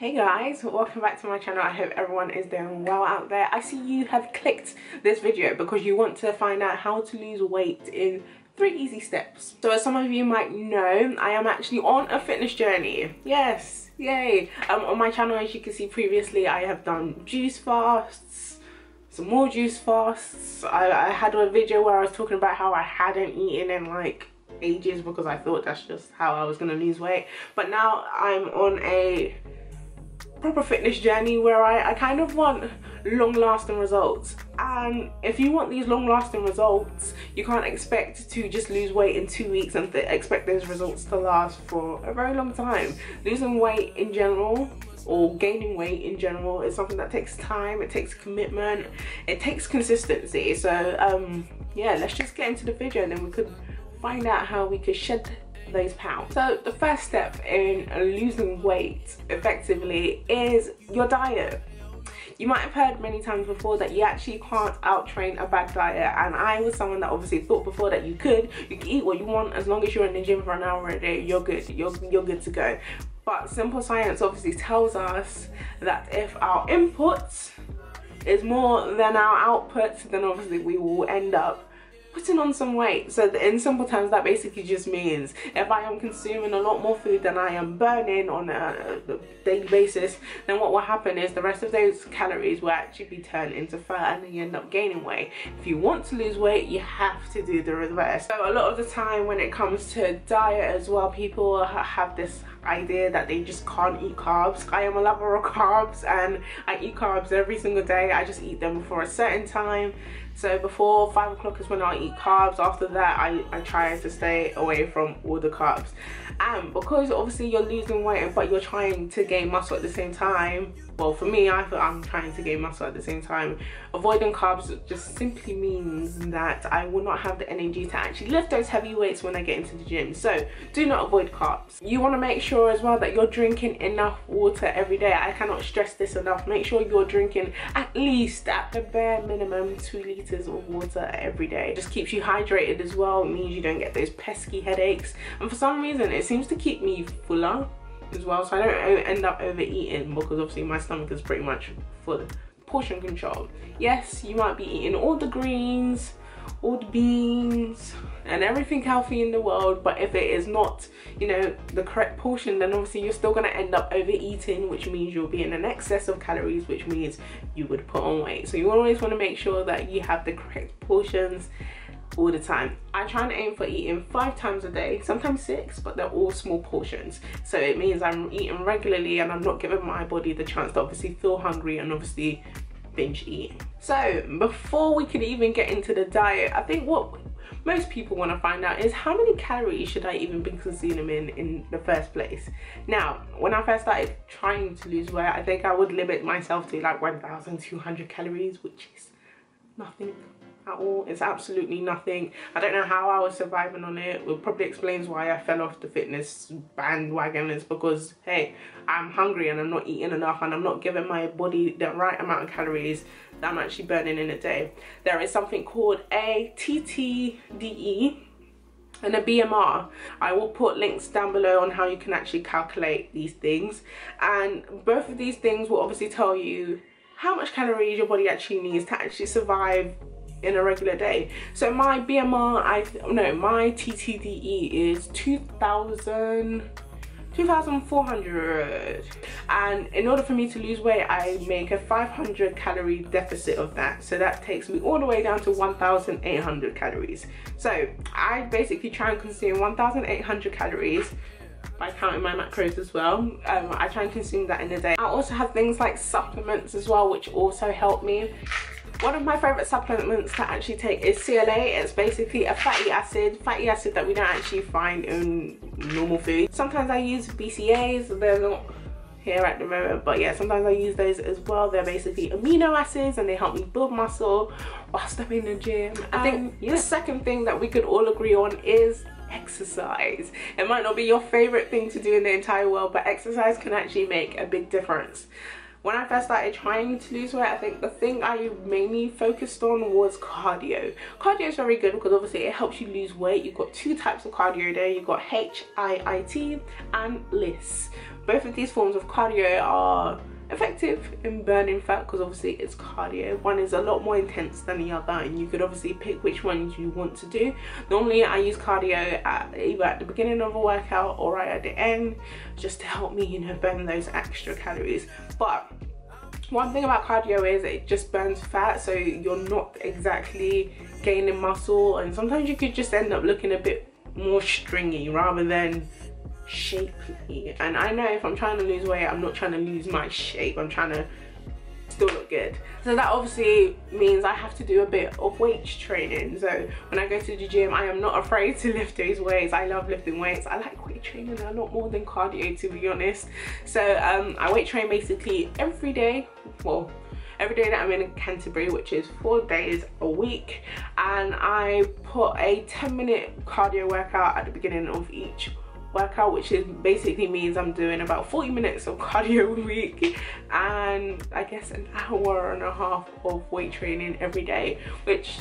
Hey guys, welcome back to my channel. I hope everyone is doing well out there. I see you have clicked this video because you want to find out how to lose weight in 3 easy steps. So as some of you might know, I am actually on a fitness journey. Yes, yay. On my channel, as you can see previously, I have done juice fasts, some more juice fasts. I had a video where I was talking about how I hadn't eaten in like ages because I thought that's just how I was going to lose weight. But now I'm on a proper fitness journey where I kind of want long-lasting results, and if you want these long-lasting results, you can't expect to just lose weight in 2 weeks and expect those results to last for a very long time. Losing weight in general, or gaining weight in general, is something that takes time, it takes commitment, it takes consistency. So yeah, let's just get into the video and then we could find out how we could shed those pounds. So the first step in losing weight effectively is your diet. You might have heard many times before that you actually can't out-train a bad diet, and I was someone that obviously thought before that you could eat what you want as long as you're in the gym for an hour a day, you're good, you're good to go. But simple science obviously tells us that if our inputs is more than our outputs, then obviously we will end up putting on some weight. So in simple terms, that basically just means if I am consuming a lot more food than I am burning on a daily basis, then what will happen is the rest of those calories will actually be turned into fat and then you end up gaining weight. If you want to lose weight, you have to do the reverse. So a lot of the time when it comes to diet as well, people have this idea that they just can't eat carbs. I am a lover of carbs and I eat carbs every single day. I just eat them before a certain time. So before 5 o'clock is when I eat carbs. After that, I try to stay away from all the carbs. And because obviously you're losing weight but you're trying to gain muscle at the same time, well, for me, I feel I'm trying to gain muscle at the same time, avoiding carbs just simply means that I will not have the energy to actually lift those heavy weights when I get into the gym. So do not avoid carbs. You want to make sure as well that you're drinking enough water every day. I cannot stress this enough. Make sure you're drinking at least, at the bare minimum, 2 liters of water every day. Just keeps you hydrated as well. It means you don't get those pesky headaches, and for some reason it seems to keep me fuller as well, so I don't end up overeating because obviously my stomach is pretty much full. Portion control. Yes, you might be eating all the greens, all the beans and everything healthy in the world, but if it is not, you know, the correct portion, then obviously you're still going to end up overeating, which means you'll be in an excess of calories, which means you would put on weight. So you always want to make sure that you have the correct portions all the time. I try and aim for eating 5 times a day, sometimes 6, but they're all small portions. So it means I'm eating regularly and I'm not giving my body the chance to obviously feel hungry and obviously binge eat. So before we could even get into the diet, I think what most people want to find out is how many calories should I even be consuming in the first place. Now, when I first started trying to lose weight, I think I would limit myself to like 1,200 calories, which is nothing at all. It's absolutely nothing. I don't know how I was surviving on it. It probably explains why I fell off the fitness bandwagon. It's because, hey, I'm hungry and I'm not eating enough and I'm not giving my body the right amount of calories that I'm actually burning in a day. There is something called a TTVE and a BMR. I will put links down below on how you can actually calculate these things, and both of these things will obviously tell you how much calories your body actually needs to actually survive in a regular day. So my BMR, my TTVE is 2,400, and in order for me to lose weight, I make a 500 calorie deficit of that. So that takes me all the way down to 1,800 calories. So I basically try and consume 1,800 calories by counting my macros as well. I try and consume that in a day. I also have things like supplements as well, which also help me. One of my favourite supplements to actually take is CLA. It's basically a fatty acid that we don't actually find in normal food. Sometimes I use BCAAs, they're not here at the moment, but yeah, sometimes I use those as well. They're basically amino acids and they help me build muscle whilst I'm in the gym. I think the second thing that we could all agree on is exercise. It might not be your favorite thing to do in the entire world, but exercise can actually make a big difference. When I first started trying to lose weight, I think the thing I mainly focused on was cardio. Cardio is very good because obviously it helps you lose weight. You've got two types of cardio there. You've got HIIT and LIS. Both of these forms of cardio are effective in burning fat because obviously it's cardio. One is a lot more intense than the other, and you could obviously pick which ones you want to do. Normally I use cardio either at the beginning of a workout or right at the end, just to help me, you know, burn those extra calories. But one thing about cardio is it just burns fat, so you're not exactly gaining muscle, and sometimes you could just end up looking a bit more stringy rather than shapely. And I know if I'm trying to lose weight, I'm not trying to lose my shape, I'm trying to still look good. So that obviously means I have to do a bit of weight training. So when I go to the gym, I am not afraid to lift those weights. I love lifting weights. I like weight training a lot more than cardio, to be honest. So I weight train basically every day. Well, every day that I'm in Canterbury, which is 4 days a week, and I put a 10-minute cardio workout at the beginning of each workout, which is basically means I'm doing about 40 minutes of cardio a week and I guess an hour and a half of weight training every day, which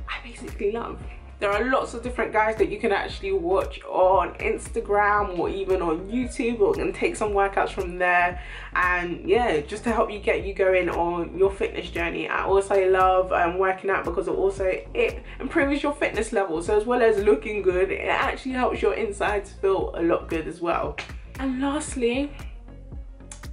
I basically love. There are lots of different guys that you can actually watch on Instagram or even on YouTube, or can take some workouts from there, and yeah, just to help you get you going on your fitness journey. I also love working out because it improves your fitness level. So as well as looking good, it actually helps your insides feel a lot good as well. And lastly,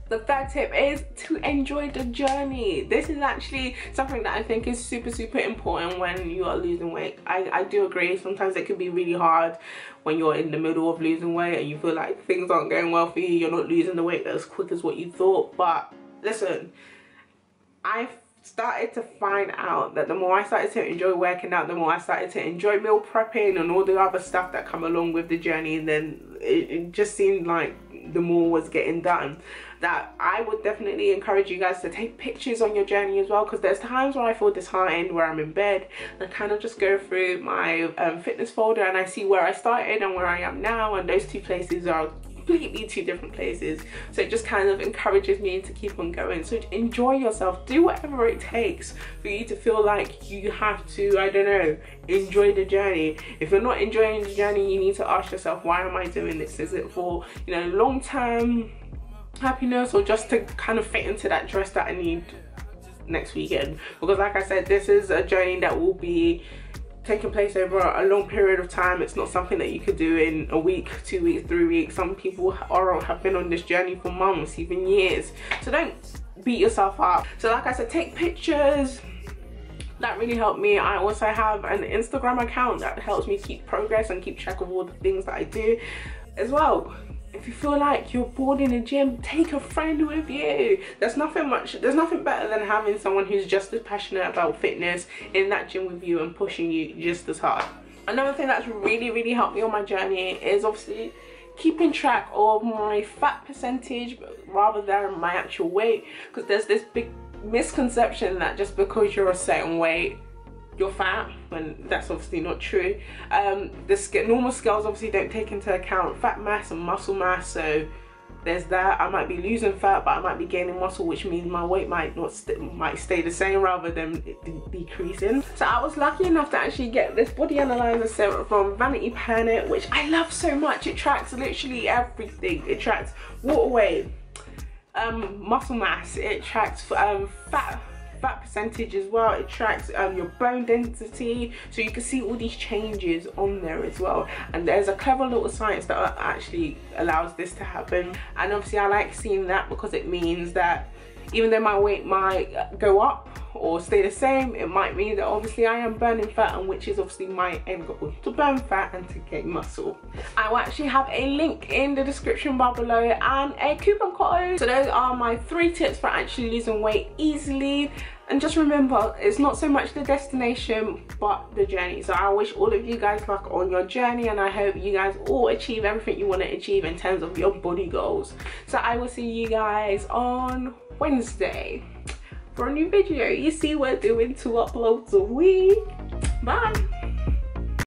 the third tip is to enjoy the journey. This is actually something that I think is super important when you are losing weight. I do agree, sometimes it can be really hard when you're in the middle of losing weight and you feel like things aren't going well for you, you're not losing the weight as quick as what you thought. But listen, I've started to find out that the more I started to enjoy working out, the more I started to enjoy meal prepping and all the other stuff that come along with the journey, and then it just seemed like the more was getting done. That I would definitely encourage you guys to take pictures on your journey as well, because there's times where I feel disheartened, where I'm in bed and kind of just go through my fitness folder and I see where I started and where I am now, and those two places are completely two different places. So it just kind of encourages me to keep on going. So enjoy yourself, do whatever it takes for you to feel like you have to, I don't know, enjoy the journey. If you're not enjoying the journey, you need to ask yourself, why am I doing this? Is it for, you know, long-term happiness, or just to kind of fit into that dress that I need next weekend? Because like I said, this is a journey that will be taking place over a long period of time. It's not something that you could do in a week, 2 weeks, 3 weeks. Some people have been on this journey for months, even years. So don't beat yourself up. So like I said, take pictures. That really helped me. I also have an Instagram account that helps me keep progress and keep track of all the things that I do as well. If you feel like you're bored in a gym, take a friend with you. There's nothing better than having someone who's just as passionate about fitness in that gym with you and pushing you just as hard. Another thing that's really helped me on my journey is obviously keeping track of my fat percentage rather than my actual weight, because there's this big misconception that just because you're a certain weight, you're fat, when that's obviously not true. The normal scales obviously don't take into account fat mass and muscle mass, so there's that. I might be losing fat, but I might be gaining muscle, which means my weight might stay the same rather than it decreasing. So I was lucky enough to actually get this body analyzer set from Vanity, which I love so much. It tracks literally everything. It tracks water weight, muscle mass, it tracks fat percentage as well, it tracks your bone density, so you can see all these changes on there as well. And there's a clever little science that actually allows this to happen, and obviously I like seeing that because it means that even though my weight might go up or stay the same, it might mean that obviously I am burning fat, and which is obviously my end goal, to burn fat and to gain muscle. I will actually have a link in the description bar below and a coupon code. So those are my 3 tips for actually losing weight easily. And just remember, it's not so much the destination but the journey. So I wish all of you guys luck on your journey, and I hope you guys all achieve everything you want to achieve in terms of your body goals. So I will see you guys on Wednesday for a new video. You see, we're doing 2 uploads a week. Bye.